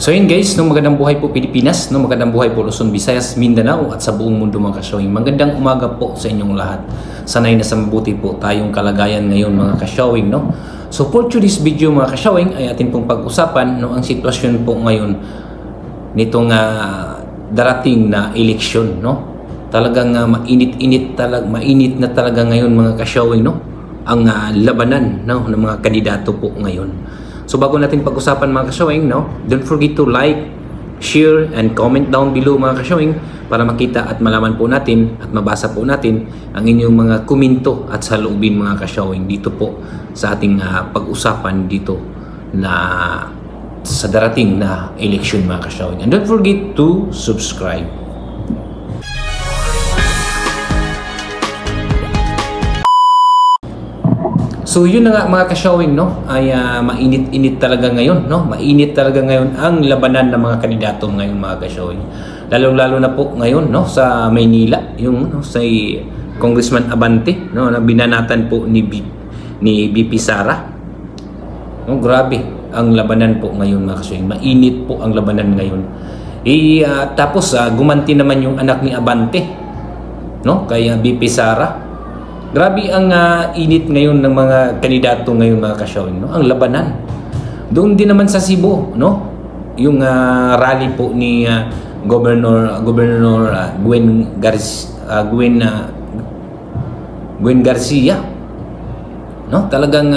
So yun guys, no, magandang buhay po Pilipinas, no, magandang buhay po Luzon, Visayas, Mindanao at sa buong mundo mga ka-showing. Magandang umaga po sa inyong lahat. Sanay na sa mabuti po tayong kalagayan ngayon mga ka-showing, no. So for today's video mga ka-showing ay atin pong pag-usapan no, ang sitwasyon po ngayon nitong darating na eleksyon, no. Talagang mainit na talaga ngayon mga ka-showing, no, ang labanan no, ng mga kandidato po ngayon. So bago natin pag-usapan mga ka-showing, no, don't forget to like, share, and comment down below mga ka-showing para makita at malaman po natin at mabasa po natin ang inyong mga komento at saloobin mga ka-showing dito po sa ating pag-usapan dito na sa darating na election mga ka-showing. And don't forget to subscribe. So yun na nga mga ka-showing, no, ay mainit-init talaga ngayon, no, mainit talaga ngayon ang labanan ng mga kandidato ngayon mga ka-showing. Lalo-lalo na po ngayon, no, sa Maynila, yung no, sa Congressman Abante, no, na binanatan po ni BP Sara. No, grabe ang labanan po ngayon mga ka-showing. Mainit po ang labanan ngayon. Tapos gumanti naman yung anak ni Abante, no, kay BP Sara. Grabe ang init ngayon ng mga kandidato ngayon mga ka-showing, no? Ang labanan. Doon din naman sa Cebu, no? Yung rally po ni Governor Gwen Garcia, no? Talagang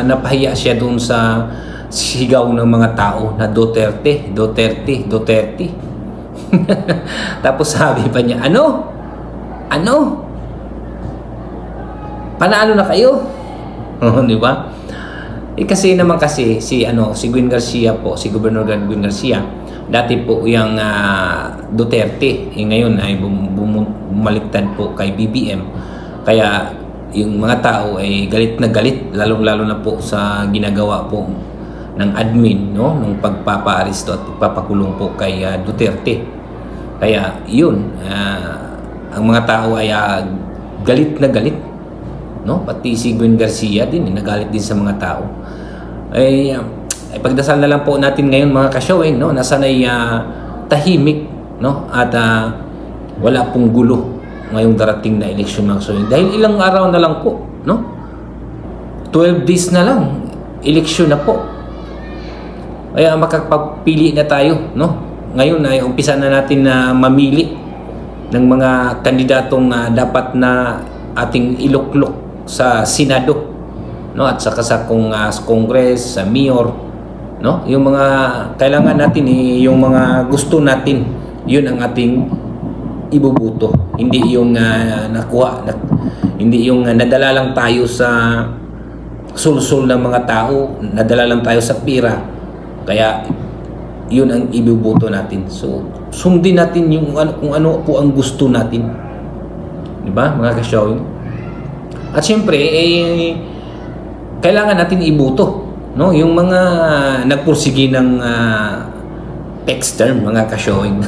napahiya siya doon sa sigaw ng mga tao na Duterte. Tapos sabi pa niya, ano? Panalo na kayo? Di ba? Kasi naman kasi si Gwen Garcia po, si Governor Gwen Garcia, dati po yung Duterte, ngayon ay bumaliktad po kay BBM. Kaya yung mga tao ay galit na galit, lalong-lalo na po sa ginagawa po ng admin, no, nung pagpapaaresto at pagpapakulong po kay Duterte. Kaya yun, ang mga tao ay galit na galit, no, pati si Gwen Garcia din nagalit din sa mga tao. Ay pagdasal na lang po natin ngayon mga ka-showing, no, na sana'y tahimik, no, at wala pong gulo ngayong darating na eleksyon mga ka-showing. Dahil ilang araw na lang po, no, 12 days na lang eleksyon na po. Kaya makapagpili na tayo, no. Ngayon ay umpisa na natin na mamili ng mga kandidatong dapat na ating iluklok sa Senado, no, at saka sa Congress, sa Mayor, no, yung mga kailangan natin yung mga gusto natin, yun ang ating ibubuto, hindi yung hindi yung nadala lang tayo sa sulsul ng mga tao, nadala lang tayo sa pira, kaya yun ang ibubuto natin. So sundin natin yung kung ano po ang gusto natin, di ba mga ka-showing? At syempre, kailangan natin iboto, no? Yung mga nagpursige ng text term, mga ka-showing.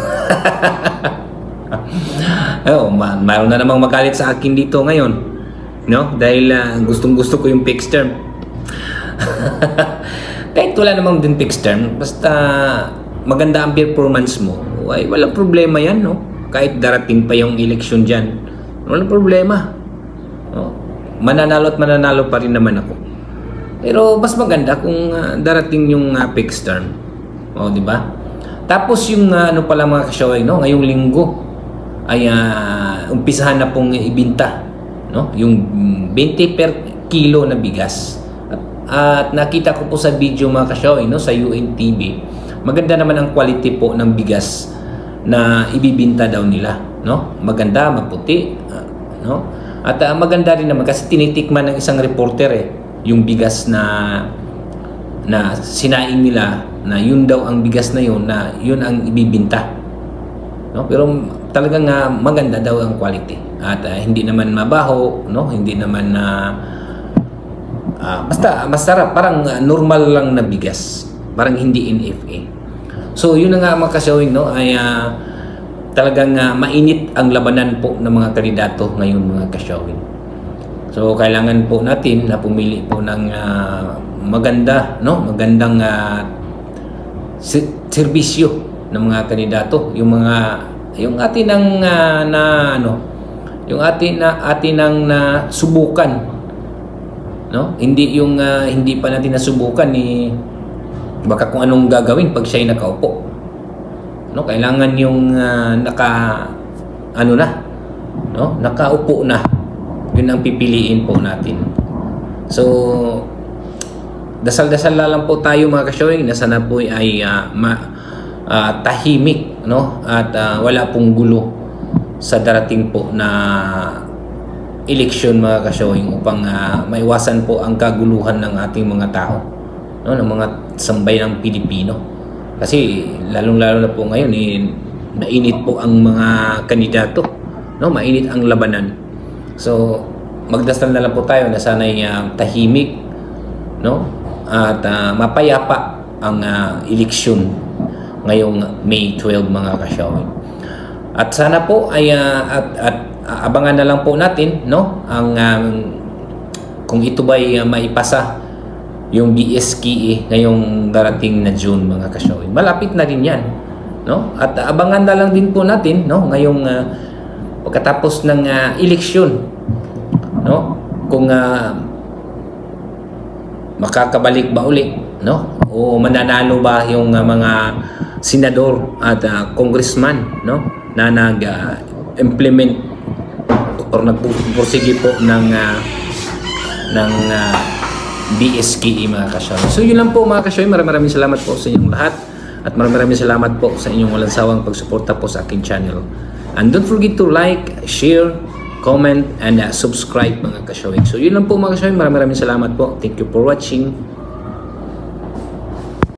Mayroon na namang magalit sa akin dito ngayon, no? Dahil gustong-gusto ko yung text term. Kahit wala namang din text term, basta maganda ang performance mo, ay walang problema yan, no? Kahit darating pa yung election dyan, walang problema, no? Mananalo at mananalo pa rin naman ako. Pero mas maganda kung darating yung fixed term. O, di ba? Tapos yung ano pala mga ka-showing, no, ngayong linggo ay umpisahan na pong ibinta, no, yung 20 per kilo na bigas. At nakita ko po sa video mga ka-showing, no, sa UNTV, maganda naman ang quality po ng bigas na ibibinta daw nila, no? Maganda, maputi, no? At maganda rin naman kasi tinitikman ng isang reporter yung bigas na sinaing nila na yun daw ang bigas na yun ang ibibinta, no? Pero talagang maganda daw ang quality at hindi naman mabaho, no? Hindi naman basta masarap, parang normal lang na bigas, parang hindi NFA. So yun na nga mga ka-showing, no, ay talagang mainit ang labanan po ng mga kandidato ngayon mga ka-showing. So kailangan po natin na pumili po ng maganda, no, magandang serbisyo ng mga kandidato, yung atin ng yung atin ng subukan, no? Hindi yung hindi pa natin nasubukan baka kung anong gagawin pag siya ay nakaupo, no? Kailangan yung nakaupo na, yun ang pipiliin po natin. So dasal-dasal lang po tayo mga ka-showing na sana po ay tahimik, no? At wala pong gulo sa darating po na eleksyon mga ka-showing, upang maiwasan po ang kaguluhan ng ating mga tao, no? Ng mga sambayanang Pilipino. Kasi lalong-lalo na po ngayon nainit po ang mga kandidato, no? Mainit ang labanan. So magdasal na lang po tayo na sana'y tahimik, no? At mapayapa ang eleksyon ngayong May 12 mga ka-showing. At sana po ay abangan na lang po natin, no, ang kung ito ba'y maipasa yung BSKE ngayong darating na June mga ka-showing. Malapit na rin yan, no? At abangan na lang din po natin, no, ngayong pagkatapos ng eleksyon, no, kung makakabalik ba uli, no, o mananalo ba yung mga senador at congressman, no, na nag-implement or nagpursige po ng BSKE mga ka-showing. So yun lang po mga ka-showing. Maraming salamat po sa inyong lahat, at maraming salamat po sa inyong walang sawang pagsuporta po sa aking channel. And don't forget to like, share, comment, and subscribe mga ka-showing. So yun lang po mga ka-showing. Maraming salamat po. Thank you for watching.